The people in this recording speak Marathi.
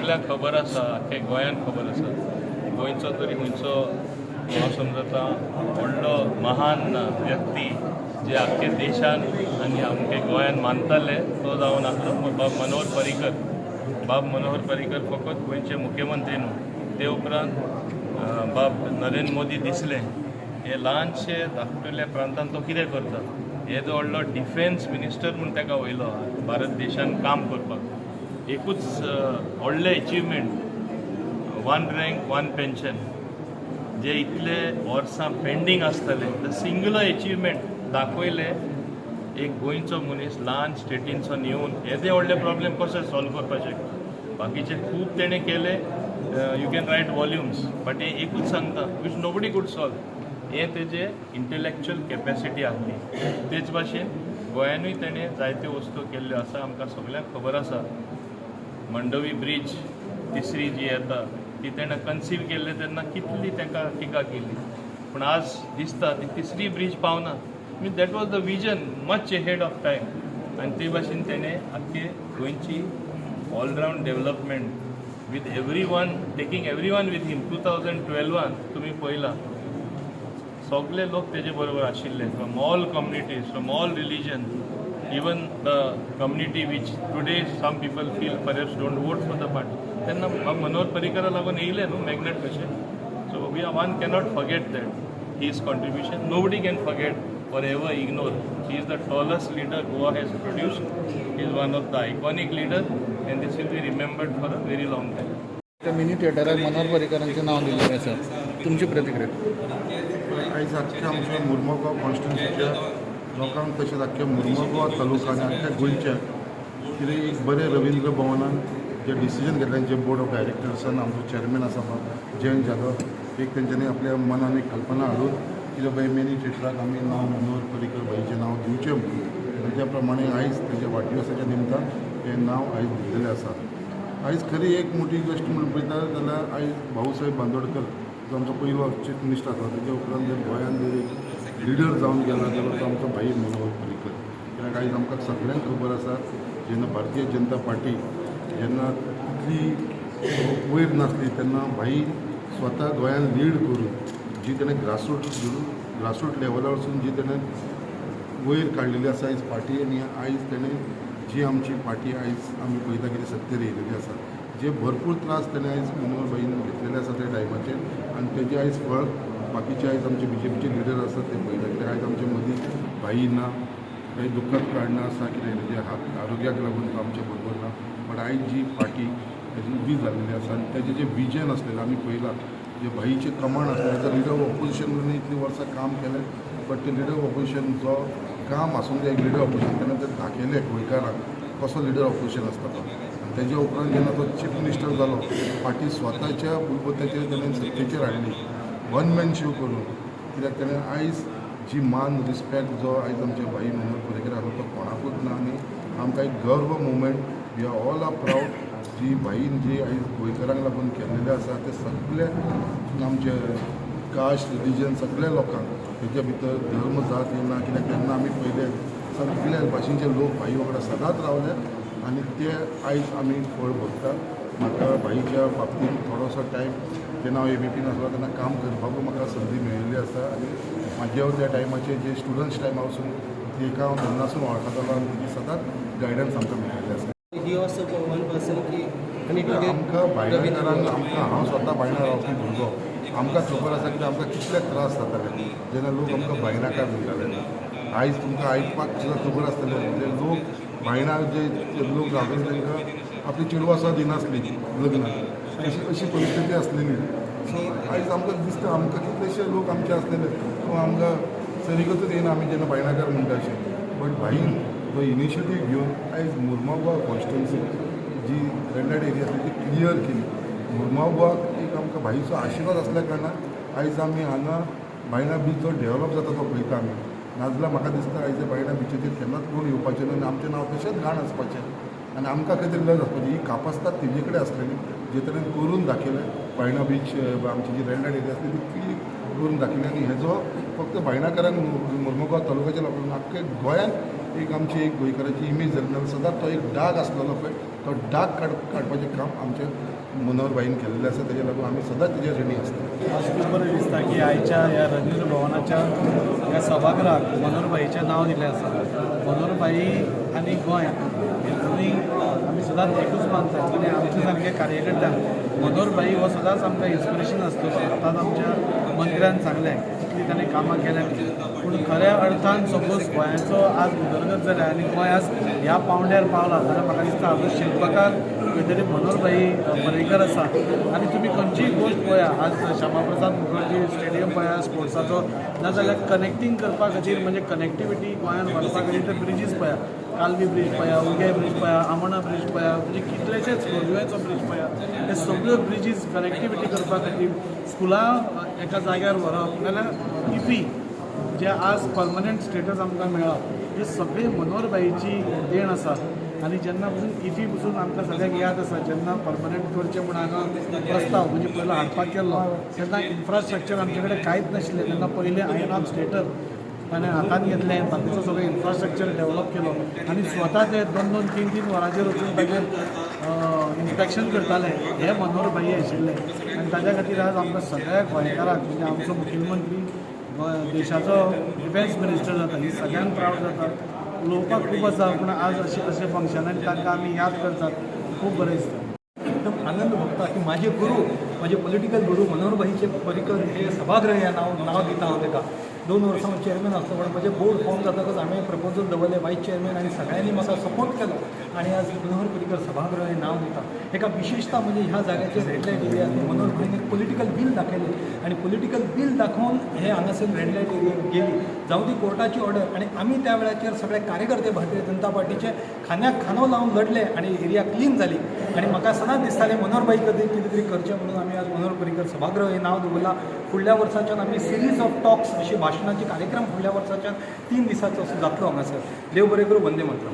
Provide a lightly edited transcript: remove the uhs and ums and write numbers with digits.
सगळ्यांक खबर आसा, आख्खे गोंयांक खबर आसा. गोंयचो तरी खंयचो हांव समजता व्हडलो महान व्यक्ती जे आख्खे देशान आनी आमचे गोंयान मानताले तो जावन आसलो बाब मनोहर पर्रीकर. बाब मनोहर पर्रीकर फकत गोंयचे मुख्यमंत्री न्हू, ते उपरांत बाब नरेंद्र मोदी दिसले हे ल्हानशे धाकटुल्या प्रांतान तो कितें करता. हे जो व्हडलो डिफेन्स मिनिस्टर म्हूण ताका वयलो भारत देशान काम करपाक. एकूच व्हडले achievement, one rank one pension जे इतले वर्सां पेंडींग आसतले, द सिंगुलर अचिवमेंट दाखयले एक गोंयचो मनीस ल्हान स्टेटीनसून येवन येदे व्हडले प्रॉब्लेम कशे सॉल्व करपाचे. बाकीचे खूब तेणें केले, यू कॅन रायट वॉल्युम्स, बट हे एकूच सांगता वीच नोबडी कूड सॉल्व. हे तेजे इंटेलॅक्च्युअल कॅपॅसिटी आसली. तेच भाशेन गोंयानूय तेणें जायत्यो वस्तू केल्ल्यो आसा, आमकां सगळ्यांक खबर आसा. मंडवी ब्रीज तिसरी जी येता ती तेणें कन्सीव केल्ले तेन्ना कितली ताका टिका केली, पूण आज दिसता ती तिसरी ब्रीज पावना. Mean that was the vision much ahead of time. आनी ते भाशेन तेणें आख्खे गोंयची all round development with every one, taking every one with him. 2012 तुमी पळयला सगळे लोक तेजे बरोबर आशिल्ले, from all communities, from all religion, even the community which today some people feel perhaps don't vote for the party. तेन्ना मनोहर पर्रीकरा लागून येयले न्हू मॅग्नेट कशें. So we one cannot forget that his contribution. Nobody can forget or ever ignore. He is the tallest leader Goa has produced. He is one of the iconic leader and this will be remembered for a very long time. त्या मिनी थिएटराक मनोहर पर्रीकरांचें नांव दिल्लें आसा. तुमची प्रतिक्रिया? आयज अख्ख्या आमच्या मुर्मुगांव कॉन्स्टिट्युन्सीच्या लोकांक तशेंच अख्ख्या मुर्मुगांव तालुका आनी अख्ख्या गोंयच्या कितें एक बरें रवींद्र भवनान जे डिसिजन घेतलें, जे बोर्ड ऑफ डायरेक्टर्सान आमचो चॅरमॅन आसा जयंत जाधव, एक तेंच्यांनी आपल्या मनान एक कल्पना हाडून कितें बाय मिनी थिएटराक आमी नांव मनोहर पर्रीकर बाईचें नांव दिवचें म्हणून त्या प्रमाणे आयज तेच्या वाडदिवसाच्या निमतान हें नांव आयज दिल्लें आसा. आयज खरी एक मोठी गोश्ट म्हणून पळयता जाल्यार आयज भाऊसाहेब बांदोडकर जो आमचो पयलो चीफ मिनिस्टर आसा, तेच्या उपरांत जर गोंयांत जर एक लिडर जावन गेला जाल्यार तो आमचो भाई मनोहर पर्रीकर. कित्याक आयज आमकां सगळ्यांक खबर आसा जेन्ना भारतीय जनता पार्टी जेन्ना इतली वयर नासली तेन्ना भाई स्वता गोंयांत लीड करून जी तेणें ग्रासरूट लेवलार वचून जी तेणें वयर काडलेली आसा आयज पार्टी, आनी आयज तेणें जी आमची पार्टी आयज आमी पळयता कितें सत्तेर येयलेली आसा, जे भरपूर त्रास तेणें आयज मनोहर भाईन घेतलेले आसा त्या टायमाचेर, आनी तेजे आयज फळ बाकीचे आयज आमचे BJPचे लिडर आसा ते पळयता. कित्याक आयज आमचे मदीं भाई ना, काही दुखद काडणं आसा, कितें तेजे आरोग्याक लागून तो आमचे बरोबर ना, बट आयज जी पार्टी तेजी उबी जाल्लेली आसा आनी तेजें जें विजन आसलेलें आमी पळयलां, जे भाईचे कमांड आसलें, as a leader of opposition म्हणून इतलीं वर्सां काम केलें, बट ते लिडर ऑफ ऑपोजिशन जो काम आसूंक जाय एक लिडर ऑफ ऑपोजिशन तेणें तें दाखयलें गोंयकारांक कसो लिडर ऑफ ऑपोजिशन आसता तो. आनी तेज्या उपरांत जेन्ना तो चीफ मिनिस्टर जालो, पार्टी स्वताच्या बलबत्त्याचेर तेणें सत्तेचेर हाडली, वन मॅन शो करून. कित्याक तेणें आयज जी मान रिस्पेक्ट जो आयज आमचे भाई मनोहर पर्रीकर आसा तो कोणाकूच ना, आनी आमकां एक गर्व movement. We are all are proud जी भाईन जी आयज गोंयकारांक लागून केल्लेलें आसा ते सगळे आमचे कास्ट रिलीजन सगळ्या लोकांक तेच्या भितर धर्म जात येना. कित्याक तेन्ना आमी पयले सगळ्या भाशेचे लोक भाई वांगडा सदांच रावले आनी ते आयज आमी फळ भोगता. म्हाका भाईच्या बाबतींत थोडोसो टायम जेन्ना हांव ABP नासलो तेन्ना काम करपाकूय म्हाका संदी मेळिल्ली आसा, आनी म्हाज्या त्या टायमाचे जे स्टुडंट्स टायमा वचून तेका हांव तेन्नासून वळखता जालो आनी तेजी सदांच गायडन्स आमकां मेळिल्ली आसा. आमकां भायणारांक आमकां हांव स्वता भायणार रावपी भुरगो, आमकां खबर आसा की आमकां कितले त्रास जाताले जेन्ना लोक आमकां भायनाकार म्हणटाले. आयज तुमकां आयकपाक सुद्दां खबर आसतलें म्हणजे लोक भायणार जे लोक रावताले तांकां आपली चेडवां सुद्दां दिनासली लग्नाक, अशी परिस्थिती आसलेली. सो आयज आमकां दिसता आमकां कितलेशे लोक आमचे आसलेले पूण आमकां सरीकतूच येना आमी जेन्ना भायनाकार म्हणटा अशें. बट भाईन तो इनिशिएटीव घेवन आयज मुर्मुगांव कॉन्स्टिट्युन्सी जी रेड एरिया आसली ती क्लियर केली. मुर्मुगांवाक एक आमकां भाईचो आशिर्वाद आसल्या कारणान आयज आमी हांगा बायणा बीच जो डेवलप जाता तो पळयता आमी. नाजाल्यार म्हाका दिसता आयज बायणा बिचीचेर केन्नाच कोण येवपाचें ना आनी आमचें नांव तशेंच घाण आसपाचें आनी आमकां खंय तरी लज आसपाची. ही कापासतात तेजे कडेन आसलेली जे तरेन करून दाखयलें. बायणा बीच आमची जी रेड एरिया आसली ती क्लीन करून दाखयली आनी हेजो फक्त बायणाकारांक मुर्मुगांव तालुक्याच्या लोकांक आख्खे गोंयांत एक आमची एक गोंयकाराची इमेज जाल्ली सदांच तो एक डाग आसलेलो पळय तो डाग काडपाचें काम आमचे मनोहर भाईन केल्लें आसा तेज्या लागून आमी सदांच तेज्या रेडी आसता. आज खूब बरें दिसता की आयच्या ह्या रवींद्र भवनाच्या ह्या सभागृहाक मनोहर भाईचें नांव दिलें आसा. मनोहर भाई आनी गोंय हे दोनी आमी सदांच एकूच मानतात आनी आमचे सारके कार्यकर्त्यांक मनोहर भाई हो सदांच आमकां इन्स्पिरेशन आसतलो. आतांच आमच्या मंत्र्यान सांगलें कितलीं ताणें कामां केल्यात पूण खऱ्या अर्थान सपोज गोंयाचो आज उदरगत जाल्या आनी गोंय आज ह्या पावंड्यार पावला जाल्यार म्हाका दिसता हाजो शिल्पकार खंय तरी मनोहर भाई पर्रीकर आसा. आनी तुमी खंयचीय गोश्ट पळया आज श्यामाप्रसाद मुखर्जी स्टेडियम पळया स्पोर्ट्साचो नाजाल्यार कनेक्टींग करपा खातीर म्हणजे कनेक्टिविटी गोंयांत वाडपा खातीर ते ब्रिजीस पळया कालवी ब्रीज पळया उगे ब्रीज पळया आमोणा ब्रीज पळया म्हणजे कितलेशेच रेल्वेचो ब्रीज पळया हे सगळ्यो ब्रिजीस कनेक्टिविटी करपा खातीर स्कुलां एका जाग्यार व्हरप नाल्यार इफी जे आज परमनंट स्टेटस आमकां मेळ्ळा हे सगळे मनोहर भाईची देण आसा. आनी जेन्ना पसून इफी पसून आमकां सगळ्यांक याद आसा जेन्ना परमनंट करचें म्हूण हांगा प्रस्ताव म्हणजे पयलो हाडपाक केल्लो तेन्ना इन्फ्रास्ट्रक्चर आमचे कडेन कांयच नाशिल्लें. तेन्ना पयलें आयनॉक्स थिएटर ताणें हातांत घेतलें बाकीचो सगळो इन्फ्रास्ट्रक्चर डेवलप केलो आनी स्वता ते 2-2, 3-3 वरांचेर वचून ताचेर इन्स्पेक्शन करताले हे मनोहर भाई आशिल्ले. आनी ताज्या खातीर आज आमकां सगळ्या गोंयकाराक म्हणजे आमचो मुखेलमंत्री देशाचो डिफेन्स मिनिस्टर जाता ही सगळ्यांक प्रावड जाता. उलोवपाक खूब आसा पूण आज अशें फंक्शनांनी तांकां आमी याद करतात खूब बरें दिसता. एकदम आनंद भोगता की माझे गुरु माझे पॉलिटिकल गुरु मनोहर भाईचे पर्रीकर हे सभागृह या नाव दिता हांव ताका 2 वर्सां हांव चेअरमॅन आसलो पण म्हजें बोर्ड फॉर्म जातकच हांवें प्रपोजल दवरलें वायस चेअरमॅन आनी सगळ्यांनी म्हाका सपोर्ट केलो आनी आज मनोहर पर्रीकर सभागृह हें नांव दिता. एका विशेषता म्हणजे ह्या जाग्याचेर रेड लायट एरिया मनोहर भाईन एक पॉलिटिकल बील दाखयलें आनी पॉलिटिकल बील दाखोवन हे हांगासर रेड लायट एरियाक गेली जावं ती कोर्टाची ऑर्डर आनी आमी त्या वेळाचेर सगळे कार्यकर्ते भारतीय जनता पार्टीचे खांद्याक खांदो लावन लढले आनी एरिया क्लीन जाली. आनी म्हाका सदांच दिसतालें मनोहर भाई कितें तरी करचें म्हणून आमी आज मनोहर पर्रीकर सभागृह हें नांव दवरलां. फुडल्या वर्साच्यान आमी सिरीज ऑफ टॉक्स अशी भाशणाचे कार्यक्रम फुडल्या वर्साच्यान 3 दिसाचो जातलो हांगासर. देव बरें करूं. वंदे मातरम.